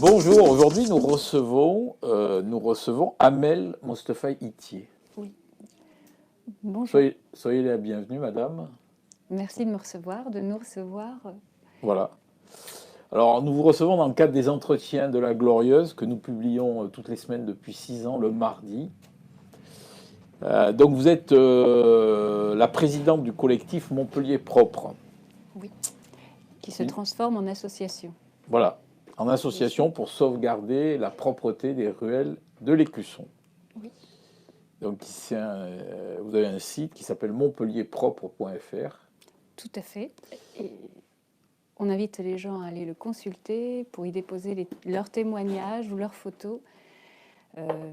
Bonjour, aujourd'hui nous recevons Amel Mostafa Itier. Oui, bonjour. Soyez la bienvenue, madame. Merci de me recevoir, de nous recevoir. Voilà. Alors, nous vous recevons dans le cadre des entretiens de la Glorieuse que nous publions toutes les semaines depuis 6 ans, le mardi. Donc, vous êtes la présidente du collectif Montpellier Propre. Oui, qui se transforme en association. Voilà, en association pour sauvegarder la propreté des ruelles de l'Écusson. Oui. Donc, vous avez un site qui s'appelle montpellierpropre.fr. Tout à fait. Et on invite les gens à aller le consulter pour y déposer leurs témoignages ou leurs photos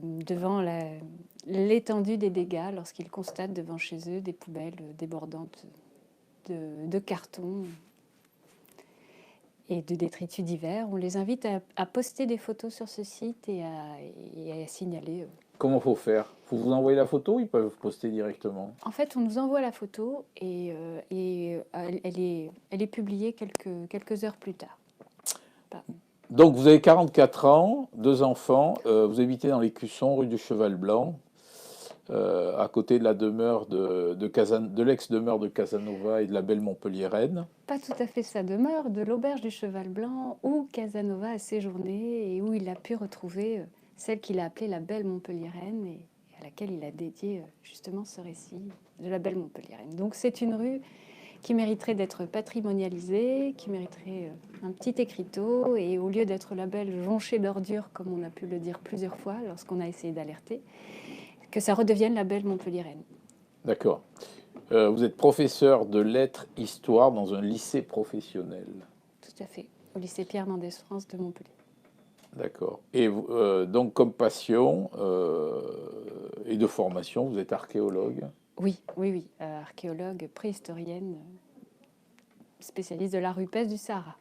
devant l'étendue des dégâts lorsqu'ils constatent devant chez eux des poubelles débordantes de carton et de détritus divers. On les invite à poster des photos sur ce site et à signaler. Comment faut faire? Faut vous envoyer la photo, ils peuvent poster directement. En fait, on nous envoie la photo et elle est publiée quelques heures plus tard. Donc vous avez 44 ans, 2 enfants, vous habitez dans l'Écusson, rue du Cheval Blanc, à côté de la demeure de l'ex-demeure de Casanova et de la belle Montpelliéraine. Pas tout à fait sa demeure, de l'auberge du Cheval Blanc où Casanova a séjourné et où il a pu retrouver celle qu'il a appelée la belle Montpelliéraine et à laquelle il a dédié justement ce récit de la belle Montpelliéraine. Donc c'est une rue qui mériterait d'être patrimonialisée, qui mériterait un petit écriteau, et au lieu d'être la belle jonchée d'ordures, comme on a pu le dire plusieurs fois lorsqu'on a essayé d'alerter, que ça redevienne la belle Montpelliéraine. D'accord. Vous êtes professeur de lettres-histoire dans un lycée professionnel. Tout à fait, au lycée Pierre Mendès France de Montpellier. D'accord. Et donc comme passion et de formation, vous êtes archéologue. Oui, archéologue, préhistorienne, spécialiste de l'art rupestre du Sahara.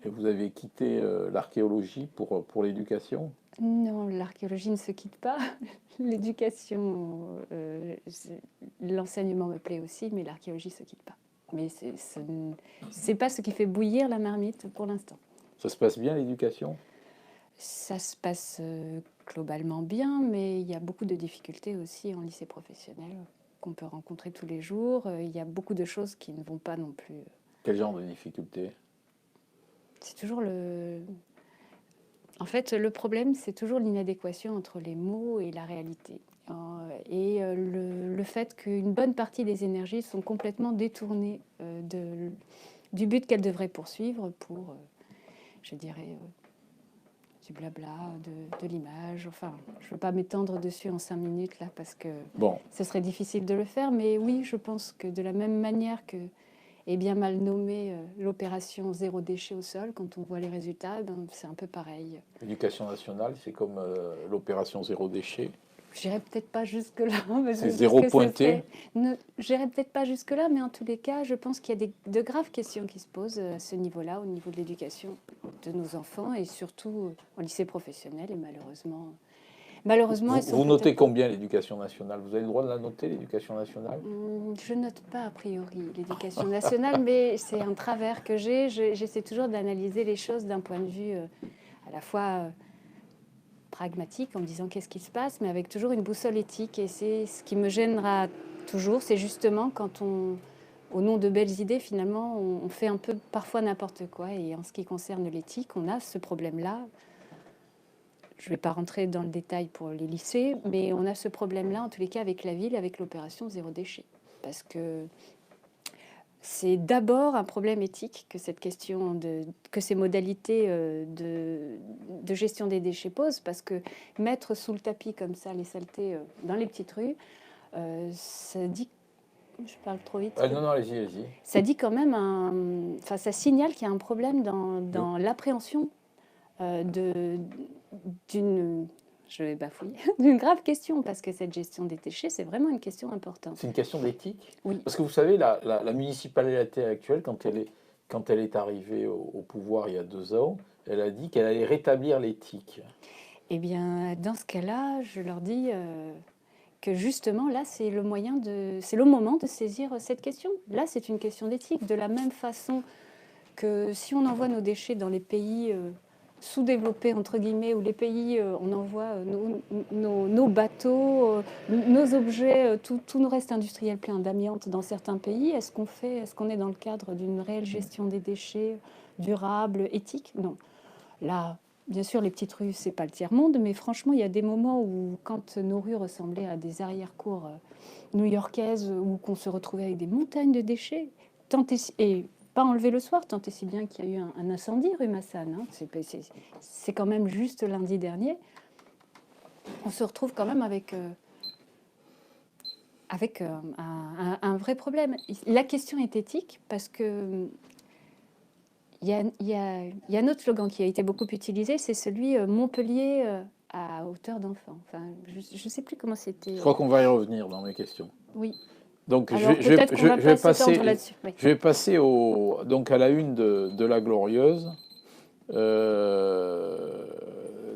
Et vous avez quitté l'archéologie pour l'éducation? Non, l'archéologie ne se quitte pas. L'éducation, l'enseignement me plaît aussi, mais l'archéologie ne se quitte pas. Mais c'est pas ce qui fait bouillir la marmite pour l'instant. Ça se passe bien, l'éducation? Ça se passe globalement bien, mais il y a beaucoup de difficultés aussi en lycée professionnel qu'on peut rencontrer tous les jours. Il y a beaucoup de choses qui ne vont pas non plus. Quel genre de difficultés? C'est toujours En fait, le problème, c'est toujours l'inadéquation entre les mots et la réalité. Et le fait qu'une bonne partie des énergies sont complètement détournées du but qu'elles devraient poursuivre pour, je dirais, du blabla, de l'image. Enfin, je ne veux pas m'étendre dessus en 5 minutes, là, parce que ce serait difficile de le faire. Mais oui, je pense que de la même manière que est bien mal nommée l'opération zéro déchet au sol, quand on voit les résultats, c'est un peu pareil. L'éducation nationale, c'est comme l'opération zéro déchet. J'irai peut-être pas jusque-là. C'est zéro pointé. J'irai peut-être pas jusque-là, mais en tous les cas, je pense qu'il y a de graves questions qui se posent à ce niveau-là, au niveau de l'éducation de nos enfants, et surtout au lycée professionnel, et malheureusement, vous notez combien l'éducation nationale? Vous avez le droit de la noter, l'éducation nationale? Je note pas a priori l'éducation nationale, mais c'est un travers que j'ai. J'essaie toujours d'analyser les choses d'un point de vue à la fois pragmatique, en me disant qu'est-ce qui se passe, mais avec toujours une boussole éthique. Et c'est ce qui me gênera toujours, c'est justement quand au nom de belles idées, finalement, on fait un peu parfois n'importe quoi. Et en ce qui concerne l'éthique, on a ce problème-là. Je ne vais pas rentrer dans le détail pour les lycées, mais on a ce problème-là, en tous les cas, avec la ville, avec l'opération zéro déchet. Parce que c'est d'abord un problème éthique que cette question que ces modalités de gestion des déchets posent, parce que mettre sous le tapis comme ça les saletés dans les petites rues, ça dit... Je parle trop vite. Non, allez-y. Ça dit quand même Enfin, ça signale qu'il y a un problème dans l'appréhension d'une... Je vais bafouiller, d'une grave question, parce que cette gestion des déchets, c'est vraiment une question importante. C'est une question d'éthique? Oui. Parce que vous savez, la municipalité actuelle, quand elle est arrivée au pouvoir il y a 2 ans, elle a dit qu'elle allait rétablir l'éthique. Eh bien, dans ce cas-là, je leur dis que justement, là, c'est le moment de saisir cette question. Là, c'est une question d'éthique. De la même façon que si on envoie nos déchets dans les pays sous-développés, entre guillemets, où les pays, on envoie nos bateaux, nos objets, tout nous reste industriel plein d'amiante dans certains pays. Est-ce qu'on est dans le cadre d'une réelle gestion des déchets durable, éthique? Non. Là, bien sûr, les petites rues, c'est pas le tiers-monde, mais franchement, il y a des moments où, quand nos rues ressemblaient à des arrière-cours new-yorkaises, où qu'on se retrouvait avec des montagnes de déchets, et pas enlevé le soir, tant et si bien qu'il y a eu un incendie rue Massanes. Hein. C'est quand même juste lundi dernier. On se retrouve quand même avec un vrai problème. La question est éthique parce que il y a un autre slogan qui a été beaucoup utilisé, c'est celui Montpellier à hauteur d'enfant. Enfin, je ne sais plus comment c'était. Je crois qu'on va y revenir dans mes questions. Oui. Donc, Alors peut-être qu'on va pas s'étendre là-dessus. Oui. Je vais passer donc à la une de la Glorieuse.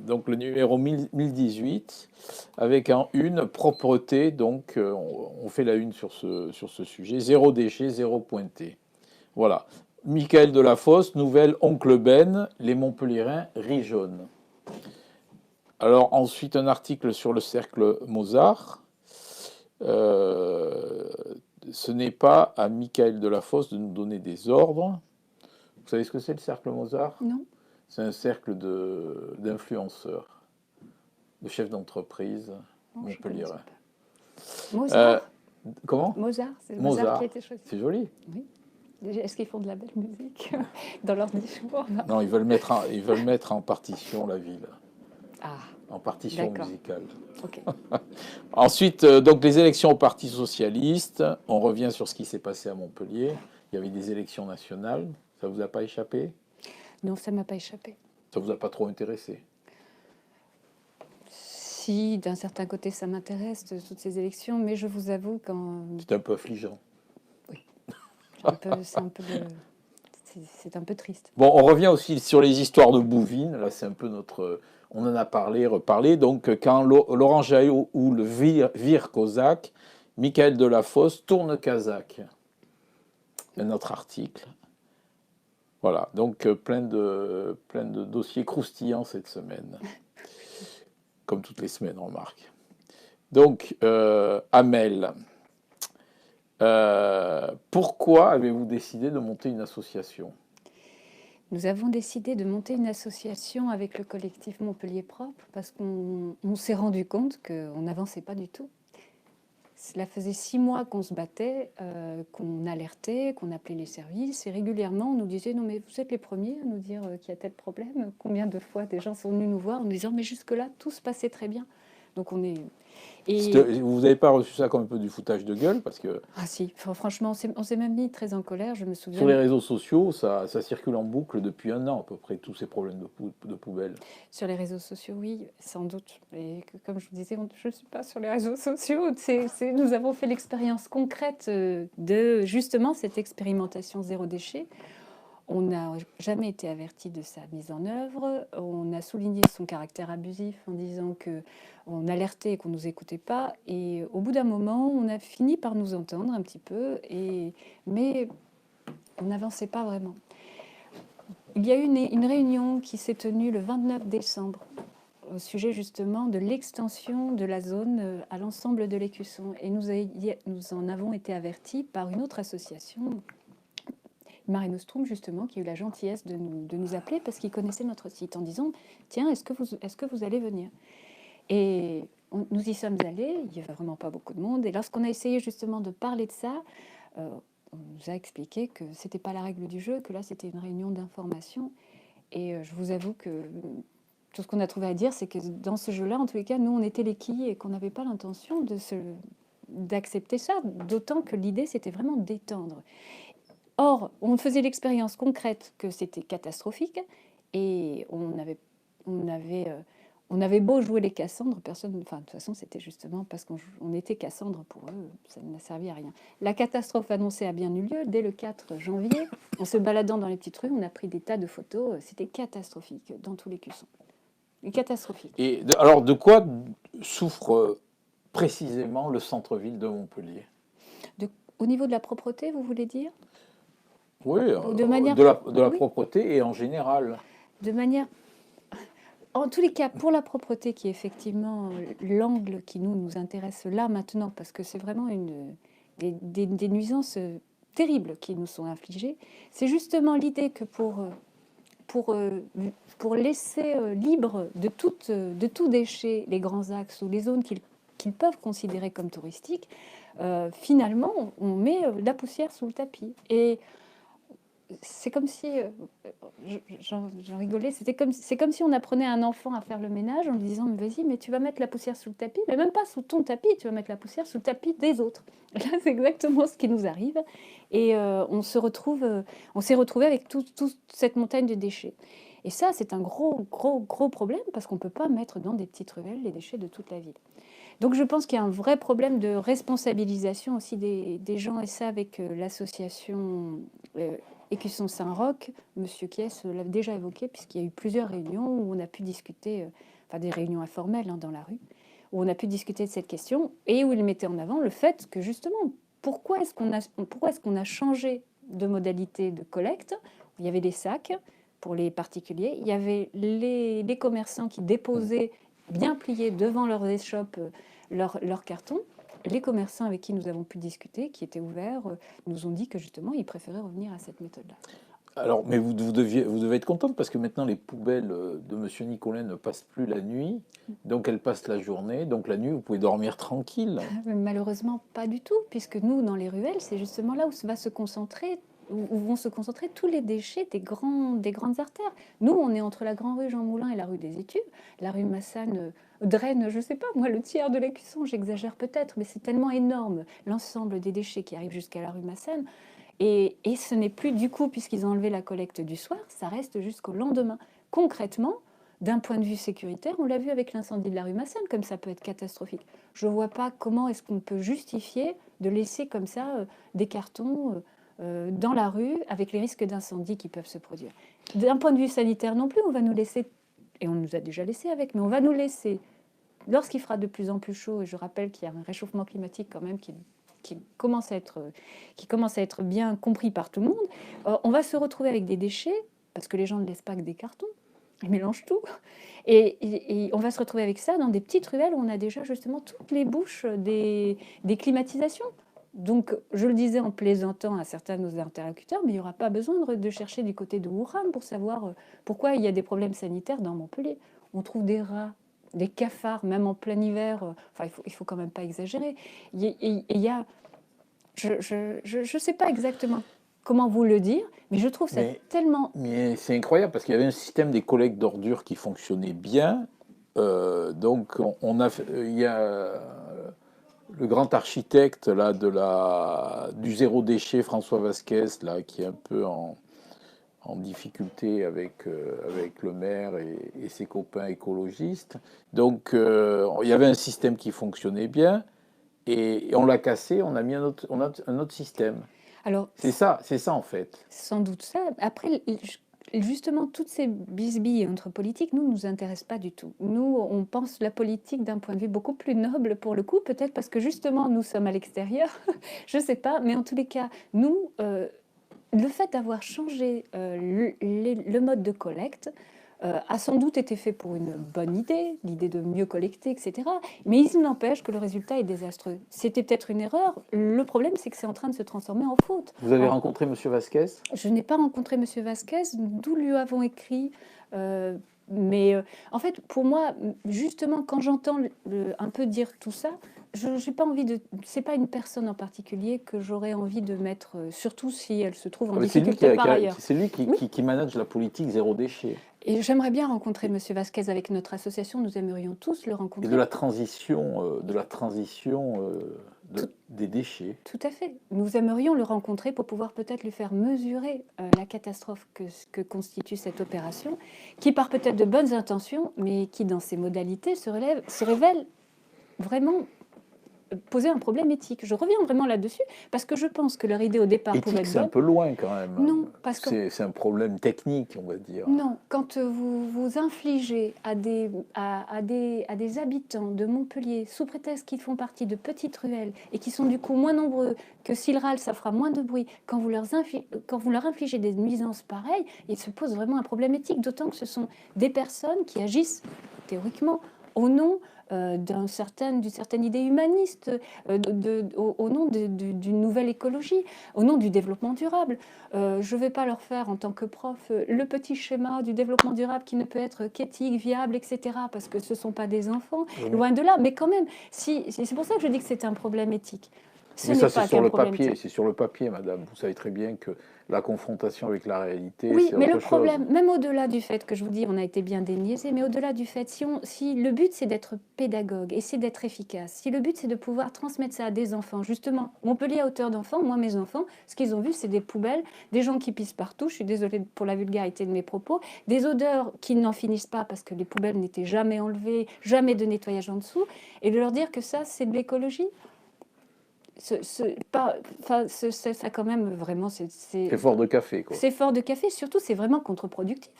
Donc le numéro 1018, avec en une propreté. Donc on fait la une sur ce sujet. Zéro déchet, zéro pointé. Voilà. Michael Delafosse, nouvelle Oncle Ben, les Montpelliérains rient jaune. Alors ensuite un article sur le cercle Mozart. Ce n'est pas à Michael Delafosse de nous donner des ordres. Vous savez ce que c'est le cercle Mozart? Non. C'est un cercle d'influenceurs, de chefs d'entreprise montpelliérains. Mozart. Comment? Mozart, c'est Mozart qui a été choisi. C'est joli. Oui. Est-ce qu'ils font de la belle musique dans leur discours? Non, ils veulent mettre en partition la ville. Ah. En partition musicale. Okay. Ensuite, donc les élections au Parti socialiste. On revient sur ce qui s'est passé à Montpellier. Il y avait des élections nationales. Ça vous a pas échappé? Non, ça m'a pas échappé. Ça vous a pas trop intéressé? Si, d'un certain côté, ça m'intéresse, toutes ces élections, mais je vous avoue quand... C'est un peu affligeant. Oui. C'est un peu triste. Bon, on revient aussi sur les histoires de Bouvines. Là, c'est un peu notre... On en a parlé, reparlé. Donc, quand Laurent Jaillot ou le vire Cosaque, Michael Delafosse tourne Kazakh. Un autre article. Voilà, donc plein de dossiers croustillants cette semaine. Comme toutes les semaines, on remarque. Donc, Amel, pourquoi avez-vous décidé de monter une association? Nous avons décidé de monter une association avec le collectif Montpellier Propre parce qu'on s'est rendu compte qu'on n'avançait pas du tout. Cela faisait 6 mois qu'on se battait, qu'on alertait, qu'on appelait les services et régulièrement on nous disait « Non mais vous êtes les premiers à nous dire qu'il y a tel problème ». Combien de fois des gens sont venus nous voir en nous disant « Mais jusque-là, tout se passait très bien ». Donc on est... Vous n'avez pas reçu ça comme un peu du foutage de gueule parce que... Ah si, franchement, on s'est même mis très en colère, je me souviens. Sur les réseaux sociaux, ça circule en boucle depuis 1 an à peu près, tous ces problèmes de poubelle. Sur les réseaux sociaux, oui, sans doute. Et comme je vous disais, je ne suis pas sur les réseaux sociaux. Nous avons fait l'expérience concrète de justement cette expérimentation zéro déchet. On n'a jamais été averti de sa mise en œuvre. On a souligné son caractère abusif en disant qu'on alertait et qu'on ne nous écoutait pas. Et au bout d'un moment, on a fini par nous entendre un petit peu, mais on n'avançait pas vraiment. Il y a eu une réunion qui s'est tenue le 29 décembre au sujet justement de l'extension de la zone à l'ensemble de l'Écusson. Et nous en avons été avertis par une autre association, Mare Nostrum, justement, qui a eu la gentillesse de nous appeler parce qu'ils connaissaient notre site en disant « Tiens, est-ce que vous allez venir ?» Et nous y sommes allés, il n'y avait vraiment pas beaucoup de monde. Et lorsqu'on a essayé justement de parler de ça, on nous a expliqué que ce n'était pas la règle du jeu, que là c'était une réunion d'information. Et je vous avoue que tout ce qu'on a trouvé à dire, c'est que dans ce jeu-là, en tous les cas, nous on était les quilles et qu'on n'avait pas l'intention d'accepter ça, d'autant que l'idée c'était vraiment d'étendre. Or, on faisait l'expérience concrète que c'était catastrophique et on avait beau jouer les Cassandres, personne, enfin de toute façon c'était justement parce qu'on était Cassandre pour eux, ça n'a servi à rien. La catastrophe annoncée a bien eu lieu dès le 4 janvier. En se baladant dans les petites rues, on a pris des tas de photos, c'était catastrophique dans tous les cuissons. Catastrophique. Et alors de quoi souffre précisément le centre-ville de Montpellier? Au niveau de la propreté, vous voulez dire? Oui, de la propreté et en général. De manière En tous les cas, pour la propreté, qui est effectivement l'angle qui nous intéresse là maintenant, parce que c'est vraiment des nuisances terribles qui nous sont infligées, c'est justement l'idée que pour laisser libre de tout déchet les grands axes ou les zones qu'ils peuvent considérer comme touristiques, finalement, on met la poussière sous le tapis. Et c'est comme si, j'en rigolais, c'est comme si on apprenait à un enfant à faire le ménage en lui disant, mais vas-y, mais tu vas mettre la poussière sous le tapis, mais même pas sous ton tapis, tu vas mettre la poussière sous le tapis des autres. Là, c'est exactement ce qui nous arrive. Et on s'est retrouvé avec toute cette montagne de déchets. Et ça, c'est un gros problème parce qu'on ne peut pas mettre dans des petites ruelles les déchets de toute la ville. Donc je pense qu'il y a un vrai problème de responsabilisation aussi des gens, et ça avec l'association Écusson Saint-Roch. Monsieur Kies l'a déjà évoqué, puisqu'il y a eu plusieurs réunions où on a pu discuter, enfin des réunions informelles dans la rue, où on a pu discuter de cette question et où il mettait en avant le fait que justement, pourquoi est-ce qu'on a changé de modalité de collecte? Il y avait des sacs pour les particuliers, il y avait les commerçants qui déposaient bien pliés devant leurs échoppes leurs cartons. Les commerçants avec qui nous avons pu discuter, qui étaient ouverts, nous ont dit que justement, ils préféraient revenir à cette méthode-là. Alors, mais vous devez être contente parce que maintenant les poubelles de Monsieur Nicolin ne passent plus la nuit, donc elles passent la journée. Donc la nuit, vous pouvez dormir tranquille. Malheureusement, pas du tout, puisque nous, dans les ruelles, c'est justement là où vont se concentrer tous les déchets des grandes artères. Nous, on est entre la Grande Rue Jean Moulin et la rue des Études. La rue Massane draine, je ne sais pas, moi, le tiers de l'Écusson, j'exagère peut-être, mais c'est tellement énorme, l'ensemble des déchets qui arrivent jusqu'à la rue Massane. Et ce n'est plus du coup, puisqu'ils ont enlevé la collecte du soir, ça reste jusqu'au lendemain. Concrètement, d'un point de vue sécuritaire, on l'a vu avec l'incendie de la rue Massane, comme ça peut être catastrophique. Je ne vois pas comment est-ce qu'on peut justifier de laisser comme ça des cartons dans la rue avec les risques d'incendie qui peuvent se produire. D'un point de vue sanitaire non plus, on va nous laisser, et on nous a déjà laissé avec, mais on va nous laisser, lorsqu'il fera de plus en plus chaud, et je rappelle qu'il y a un réchauffement climatique quand même qui commence à être bien compris par tout le monde, on va se retrouver avec des déchets, parce que les gens ne laissent pas que des cartons, ils mélangent tout, et on va se retrouver avec ça dans des petites ruelles où on a déjà justement toutes les bouches des climatisations. Donc, je le disais en plaisantant à certains de nos interlocuteurs, mais il n'y aura pas besoin de chercher du côté de Wuhan pour savoir pourquoi il y a des problèmes sanitaires dans Montpellier. On trouve des rats, des cafards, même en plein hiver. Enfin, il faut quand même pas exagérer. Il y a, je sais pas exactement comment vous le dire, mais je trouve ça tellement... Mais c'est incroyable parce qu'il y avait un système des collectes d'ordures qui fonctionnait bien. Donc, il y a le grand architecte là, du zéro déchet, François Vasquez, là, qui est un peu en difficulté avec le maire et ses copains écologistes. Donc, il y avait un système qui fonctionnait bien et on l'a cassé, on a mis un autre système. Alors, c'est ça en fait. Sans doute ça. Après, justement, toutes ces bisbilles entre politiques, nous intéressent pas du tout. Nous, on pense la politique d'un point de vue beaucoup plus noble pour le coup, peut-être parce que justement, nous sommes à l'extérieur, je sais pas, mais en tous les cas, nous, le fait d'avoir changé le mode de collecte a sans doute été fait pour une bonne idée, l'idée de mieux collecter, etc. Mais il n'empêche que le résultat est désastreux. C'était peut-être une erreur. Le problème, c'est que c'est en train de se transformer en faute. Vous avez rencontré M. Vasquez? Je n'ai pas rencontré M. Vasquez, d'où lui avons écrit. Mais en fait, pour moi, justement, quand j'entends un peu dire tout ça, je n'ai pas envie de... C'est pas une personne en particulier que j'aurais envie de mettre, surtout si elle se trouve en difficulté par ailleurs. C'est lui qui manage la politique zéro déchet. Et j'aimerais bien rencontrer M. Vasquez avec notre association. Nous aimerions tous le rencontrer. Et de la transition, des déchets. Tout à fait. Nous aimerions le rencontrer pour pouvoir peut-être lui faire mesurer la catastrophe que constitue cette opération, qui part peut-être de bonnes intentions, mais qui, dans ses modalités, se révèle vraiment poser un problème éthique. Je reviens vraiment là-dessus, parce que je pense que leur idée au départ pouvait Éthique, être c'est un bonne. peu loin quand même. Non, parce que C'est un problème technique, on va dire. non, quand vous vous infligez à des habitants de Montpellier, sous prétexte qu'ils font partie de petites ruelles et qui sont du coup moins nombreux, que s'ils râlent, ça fera moins de bruit, quand vous leur infligez des nuisances pareilles, il se pose vraiment un problème éthique, d'autant que ce sont des personnes qui agissent théoriquement au nom d'une certaine idée humaniste, au nom d'une nouvelle écologie, au nom du développement durable. Je ne vais pas leur faire, en tant que prof, le petit schéma du développement durable qui ne peut être qu'éthique, viable, etc., parce que ce ne sont pas des enfants, loin de là. Mais quand même, c'est pour ça que je dis que c'est un problème éthique. Mais ça, c'est sur le papier, c'est sur le papier, madame. Vous savez très bien que la confrontation avec la réalité, oui, c'est mais autre le chose. problème, même au-delà du fait que je vous dis, on a été bien déniaisé, mais au-delà du fait, si le but c'est d'être pédagogue et c'est d'être efficace, si le but c'est de pouvoir transmettre ça à des enfants, justement, Montpellier à hauteur d'enfants, moi mes enfants, ce qu'ils ont vu c'est des poubelles, des gens qui pissent partout, je suis désolée pour la vulgarité de mes propos, des odeurs qui n'en finissent pas parce que les poubelles n'étaient jamais enlevées, jamais de nettoyage en dessous, et de leur dire que ça c'est de l'écologie. Ça quand même vraiment C'est fort de café, quoi. C'est fort de café, surtout c'est vraiment contre-productif.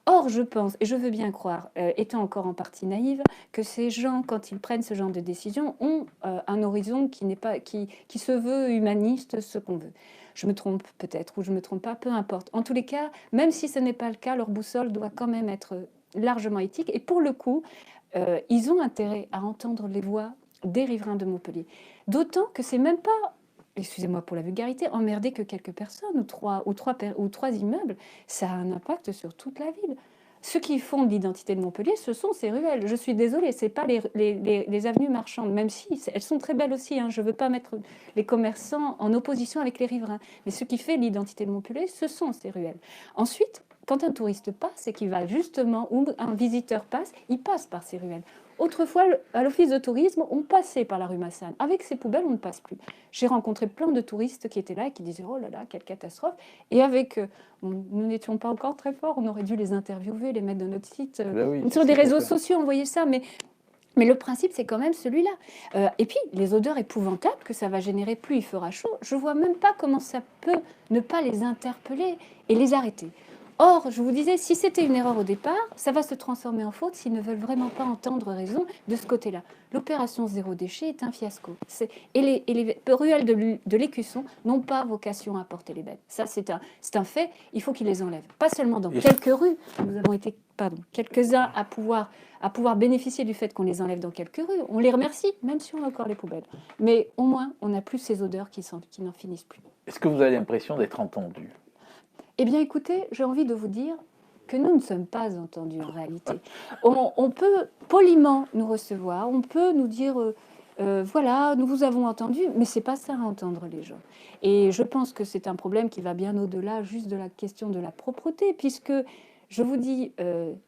Or, je pense, et je veux bien croire, étant encore en partie naïve, que ces gens, quand ils prennent ce genre de décision, ont un horizon qui se veut humaniste, ce qu'on veut. Je me trompe peut-être, ou je me trompe pas, peu importe. En tous les cas, même si ce n'est pas le cas, leur boussole doit quand même être largement éthique. Et pour le coup, ils ont intérêt à entendre les voix des riverains de Montpellier. D'autant que c'est même pas, excusez-moi pour la vulgarité, emmerder que quelques personnes ou trois immeubles, ça a un impact sur toute la ville. Ceux qui font l'identité de Montpellier, ce sont ces ruelles. Je suis désolée, c'est pas les avenues marchandes, même si elles sont très belles aussi. Hein. Je veux pas mettre les commerçants en opposition avec les riverains, mais ce qui fait l'identité de Montpellier, ce sont ces ruelles. Ensuite, quand un touriste passe et qu'il va justement, ou un visiteur passe, il passe par ces ruelles. Autrefois, à l'office de tourisme, on passait par la rue Massagne. Avec ces poubelles, on ne passe plus. J'ai rencontré plein de touristes qui étaient là et qui disaient « Oh là là, quelle catastrophe !» Et avec, nous n'étions pas encore très forts, on aurait dû les interviewer, les mettre dans notre site, oui, sur des réseaux sociaux, envoyer ça, mais le principe, c'est quand même celui-là. Et puis, les odeurs épouvantables que ça va générer, plus il fera chaud, je ne vois même pas comment ça peut ne pas les interpeller et les arrêter. Or, je vous disais, si c'était une erreur au départ, ça va se transformer en faute s'ils ne veulent vraiment pas entendre raison de ce côté-là. L'opération zéro déchet est un fiasco. Et les ruelles de l'Écusson n'ont pas vocation à porter les bêtes. Ça, c'est un fait, il faut qu'ils les enlèvent. Pas seulement dans quelques rues, nous avons été quelques-uns à pouvoir bénéficier du fait qu'on les enlève dans quelques rues. On les remercie, même si on a encore les poubelles. Mais au moins, on n'a plus ces odeurs qui n'en finissent plus. Est-ce que vous avez l'impression d'être entendu ? Eh bien, écoutez, j'ai envie de vous dire que nous ne sommes pas entendus en réalité. On peut poliment nous recevoir, on peut nous dire voilà, nous vous avons entendu, mais c'est pas ça entendre les gens. Et je pense que c'est un problème qui va bien au-delà juste de la question de la propreté, puisque je vous dis,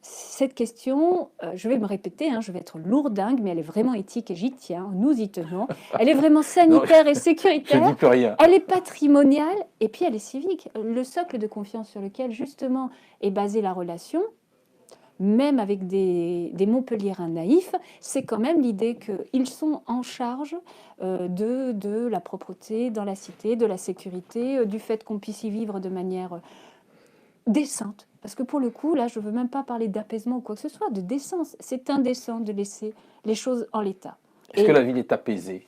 cette question, je vais me répéter, hein, je vais être lourdingue, mais elle est vraiment éthique et j'y tiens, nous y tenons. Elle est vraiment sanitaire et sécuritaire. Je dis plus rien. Elle est patrimoniale et puis elle est civique. Le socle de confiance sur lequel justement est basée la relation, même avec des Montpelliérains naïfs, c'est quand même l'idée qu'ils sont en charge de la propreté dans la cité, de la sécurité, du fait qu'on puisse y vivre de manière décente. Parce que pour le coup, là, je ne veux même pas parler d'apaisement ou quoi que ce soit, de décence. C'est indécent de laisser les choses en l'état. Est-ce que la ville est apaisée ?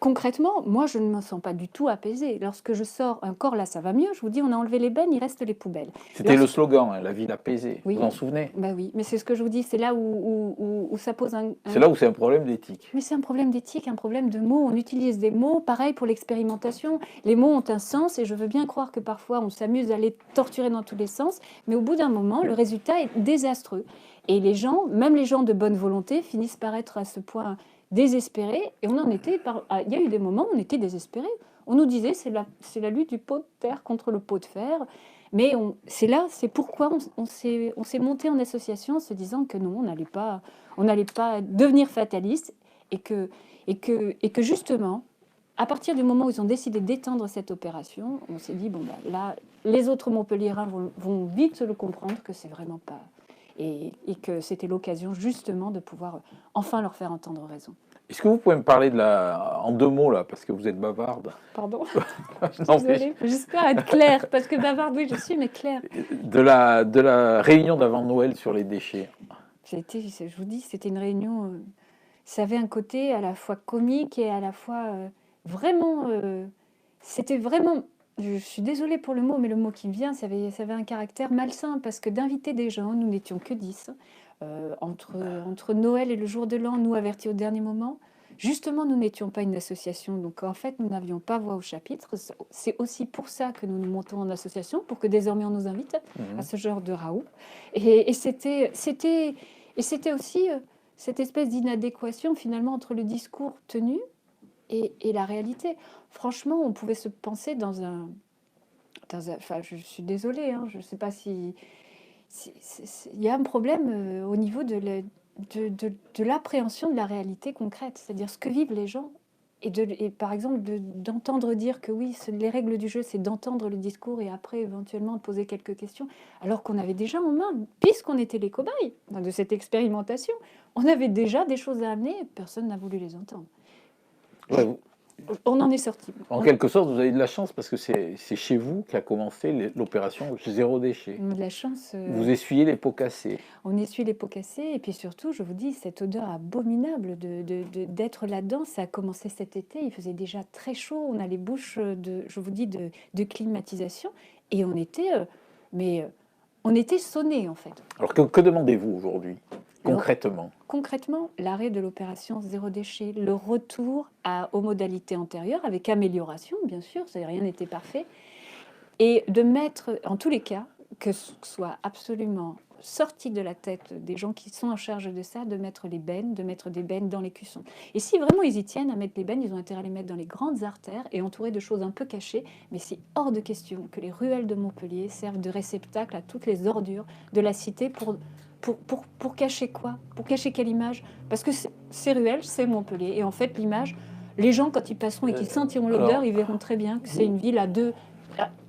Concrètement, moi, je ne me sens pas du tout apaisée. Lorsque je sors, encore là, ça va mieux. Je vous dis, on a enlevé les bennes, il reste les poubelles. C'était le slogan, hein, la ville apaisée. Oui. Vous vous en souvenez ? Bah oui, mais c'est ce que je vous dis. C'est là où ça pose un... C'est là où c'est un problème d'éthique. Mais c'est un problème d'éthique, un problème de mots. On utilise des mots, pareil pour l'expérimentation. Les mots ont un sens et je veux bien croire que parfois on s'amuse à les torturer dans tous les sens. Mais au bout d'un moment, le résultat est désastreux. Et les gens, même les gens de bonne volonté, finissent par être à ce point désespérés. Et on en était... Il y a eu des moments où on était désespérés. On nous disait c'est la lutte du pot de terre contre le pot de fer. Mais c'est pourquoi on s'est monté en association en se disant que non, on n'allait pas devenir fataliste et que justement, à partir du moment où ils ont décidé d'étendre cette opération, on s'est dit, bon, ben, là, les autres Montpelliérains vont vite le comprendre que c'est vraiment pas... Et que c'était l'occasion justement de pouvoir enfin leur faire entendre raison. Est-ce que vous pouvez me parler en 2 mots, là, parce que vous êtes bavarde? Pardon, Non, mais désolée. J'espère être claire, parce que bavarde, oui, je suis, mais claire. de la réunion d'avant Noël sur les déchets. Je vous dis, c'était une réunion, ça avait un côté à la fois comique et à la fois vraiment, c'était vraiment, je suis désolée pour le mot, mais le mot qui me vient, ça avait un caractère malsain, parce que d'inviter des gens, nous n'étions que 10, entre Noël et le jour de l'an, nous avertis au dernier moment. Justement, nous n'étions pas une association, donc en fait, nous n'avions pas voix au chapitre. C'est aussi pour ça que nous nous montons en association, pour que désormais on nous invite à ce genre de raout. Et c'était aussi cette espèce d'inadéquation finalement entre le discours tenu et la réalité. Franchement, on pouvait se penser enfin, je suis désolée, hein, je ne sais pas si... Il y a un problème au niveau de l'appréhension de la réalité concrète, c'est-à-dire ce que vivent les gens. Et par exemple, d'entendre dire que oui, les règles du jeu, c'est d'entendre le discours et après éventuellement de poser quelques questions, alors qu'on avait déjà en main, puisqu'on était les cobayes de cette expérimentation, on avait déjà des choses à amener, et personne n'a voulu les entendre. Ouais, On en est sorti. en quelque sorte, vous avez de la chance parce que c'est chez vous qu'a commencé l'opération zéro déchet. On a de la chance. Vous essuyez les pots cassés. On essuie les pots cassés et puis surtout, je vous dis, cette odeur abominable d'être là-dedans, ça a commencé cet été, il faisait déjà très chaud, on a les bouches je vous dis, de climatisation et on était, on était sonnés en fait. Alors que demandez-vous aujourd'hui, concrètement? Concrètement, l'arrêt de l'opération zéro déchet, le retour aux modalités antérieures, avec amélioration bien sûr, rien n'était parfait, et de mettre, en tous les cas, que ce soit absolument sorti de la tête des gens qui sont en charge de ça, de mettre des bennes dans les cuissons. Et si vraiment ils y tiennent à mettre les bennes, ils ont intérêt à les mettre dans les grandes artères et entourées de choses un peu cachées, mais c'est hors de question que les ruelles de Montpellier servent de réceptacle à toutes les ordures de la cité pour cacher quoi? Pour cacher quelle image? Parce que ces ruelles, c'est Montpellier. Et en fait, l'image, les gens, quand ils passeront et qu'ils sentiront l'odeur, ils verront très bien que c'est une ville à deux...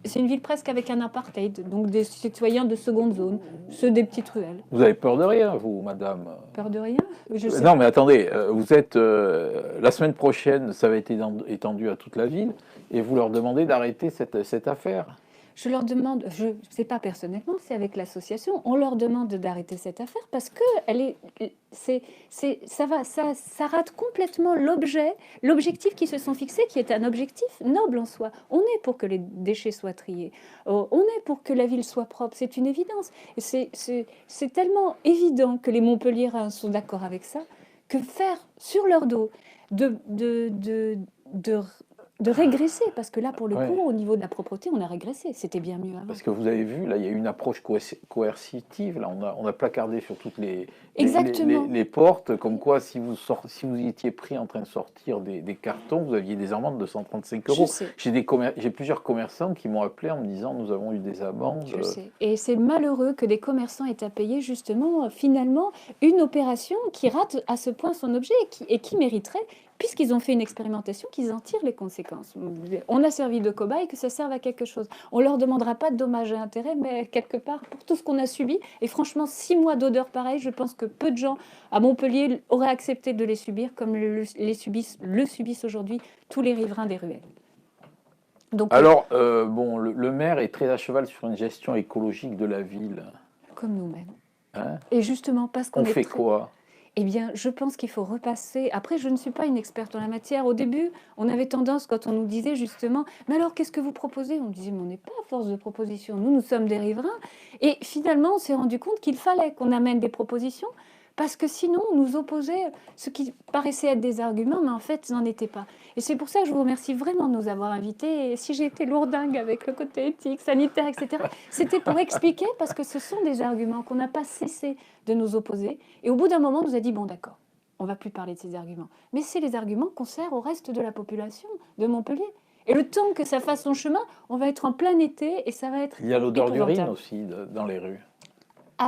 C'est une ville presque avec un apartheid, donc des citoyens de seconde zone, ceux des petites ruelles. Vous avez peur de rien, vous, madame? Peur de rien? Non, mais attendez, vous êtes... la semaine prochaine, ça va être étendu à toute la ville, et vous leur demandez d'arrêter cette affaire. Je leur demande, je ne sais pas personnellement, c'est avec l'association, on leur demande d'arrêter cette affaire parce que ça rate complètement l'objectif qu'ils se sont fixés, qui est un objectif noble en soi. On est pour que les déchets soient triés, on est pour que la ville soit propre, c'est une évidence. C'est tellement évident que les Montpelliérains sont d'accord avec ça, que faire sur leur dos de régresser, parce que là, pour le coup, au niveau de la propreté, on a régressé. C'était bien mieux avant. Parce que vous avez vu, là, il y a eu une approche coercitive. Là, on a placardé sur toutes les portes, comme quoi, si vous étiez pris en train de sortir des cartons, vous aviez des amendes de 135 €. J'ai plusieurs commerçants qui m'ont appelé en me disant, nous avons eu des amendes. Je sais. Et c'est malheureux que des commerçants aient à payer, justement, finalement, une opération qui rate à ce point son objet et qui mériterait, puisqu'ils ont fait une expérimentation, qu'ils en tirent les conséquences. On a servi de cobaye, que ça serve à quelque chose. On ne leur demandera pas de dommages et intérêts, mais quelque part, pour tout ce qu'on a subi, et franchement, 6 mois d'odeur pareille, je pense que peu de gens à Montpellier auraient accepté de les subir, comme le subissent aujourd'hui tous les riverains des ruelles. Donc, alors, bon, le maire est très à cheval sur une gestion écologique de la ville. Comme nous-mêmes. Hein? Et justement, parce qu'on fait quoi? Eh bien, je pense qu'il faut repasser. Après, je ne suis pas une experte en la matière. Au début, on avait tendance, quand on nous disait justement, mais alors, qu'est-ce que vous proposez? On disait, mais on n'est pas à force de propositions. Nous sommes des riverains. Et finalement, on s'est rendu compte qu'il fallait qu'on amène des propositions, parce que sinon, on nous opposait ce qui paraissait être des arguments, mais en fait, ce n'en était pas. Et c'est pour ça que je vous remercie vraiment de nous avoir invités. Et si j'ai été lourdingue avec le côté éthique, sanitaire, etc., c'était pour expliquer, parce que ce sont des arguments qu'on n'a pas cessé de nous opposer. Et au bout d'un moment, on nous a dit, bon d'accord, on ne va plus parler de ces arguments. Mais c'est les arguments qu'on sert au reste de la population de Montpellier. Et le temps que ça fasse son chemin, on va être en plein été et ça va être... Il y a l'odeur d'urine aussi dans les rues.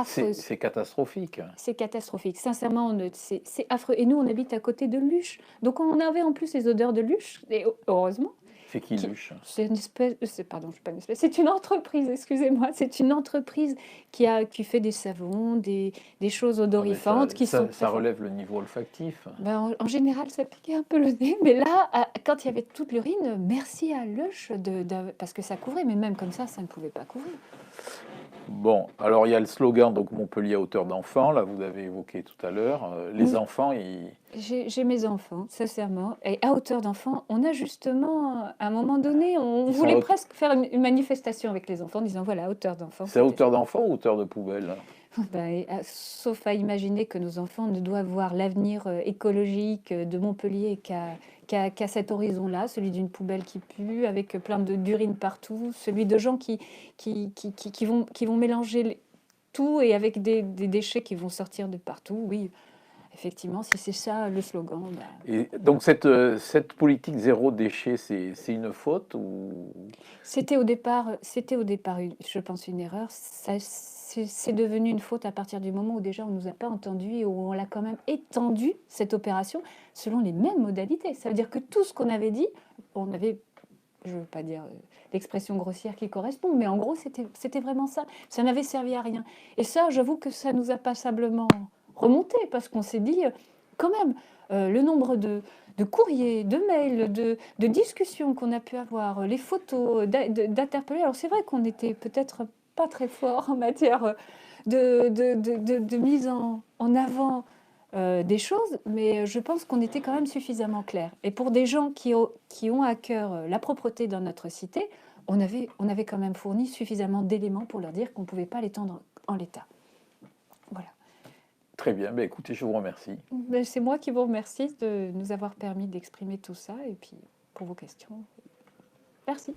C'est catastrophique. C'est catastrophique. Sincèrement, c'est affreux. Et nous, on habite à côté de Luche. Donc, on avait en plus les odeurs de Luche, et heureusement. C'est qui Luche? C'est une espèce, pardon, je suis pas une espèce, c'est une entreprise, excusez-moi, c'est une entreprise qui fait des savons, des choses odorifantes qui sont. Ça relève le niveau olfactif. Ben, en général, ça piquait un peu le nez, mais là, quand il y avait toute l'urine, merci à Luche, parce que ça couvrait, mais même comme ça ne pouvait pas couvrir. Bon, alors il y a le slogan donc Montpellier à hauteur d'enfant, là vous avez évoqué tout à l'heure. Les enfants, ils... J'ai mes enfants, sincèrement, et à hauteur d'enfant, on a justement, à un moment donné, on voulait presque faire une manifestation avec les enfants, en disant voilà, à hauteur d'enfant. C'est à hauteur d'enfant ou hauteur de poubelle? Ben, sauf à imaginer que nos enfants ne doivent voir l'avenir écologique de Montpellier qu'à cet horizon-là, celui d'une poubelle qui pue, avec plein d'urine partout, celui de gens qui vont mélanger tout et avec des déchets qui vont sortir de partout. Oui, effectivement, si c'est ça le slogan. Ben... Et donc cette politique zéro déchet, c'est une faute ou... C'était au départ, je pense, une erreur. C'est devenu une faute à partir du moment où déjà on ne nous a pas entendus et où on l'a quand même étendu, cette opération, selon les mêmes modalités. Ça veut dire que tout ce qu'on avait dit, on avait, je ne veux pas dire l'expression grossière qui correspond, mais en gros c'était vraiment ça. Ça n'avait servi à rien. Et ça, j'avoue que ça nous a passablement remonté, parce qu'on s'est dit, quand même, le nombre de courriers, de mails, de discussions qu'on a pu avoir, les photos, d'interpeller. Alors c'est vrai qu'on n'était peut-être pas très fort en matière de mise en avant des choses, mais je pense qu'on était quand même suffisamment clair. Et pour des gens qui ont à cœur la propreté dans notre cité, on avait quand même fourni suffisamment d'éléments pour leur dire qu'on ne pouvait pas l'étendre en l'état. Voilà. Très bien, ben écoutez, je vous remercie. Ben, c'est moi qui vous remercie de nous avoir permis d'exprimer tout ça, et puis pour vos questions. Merci.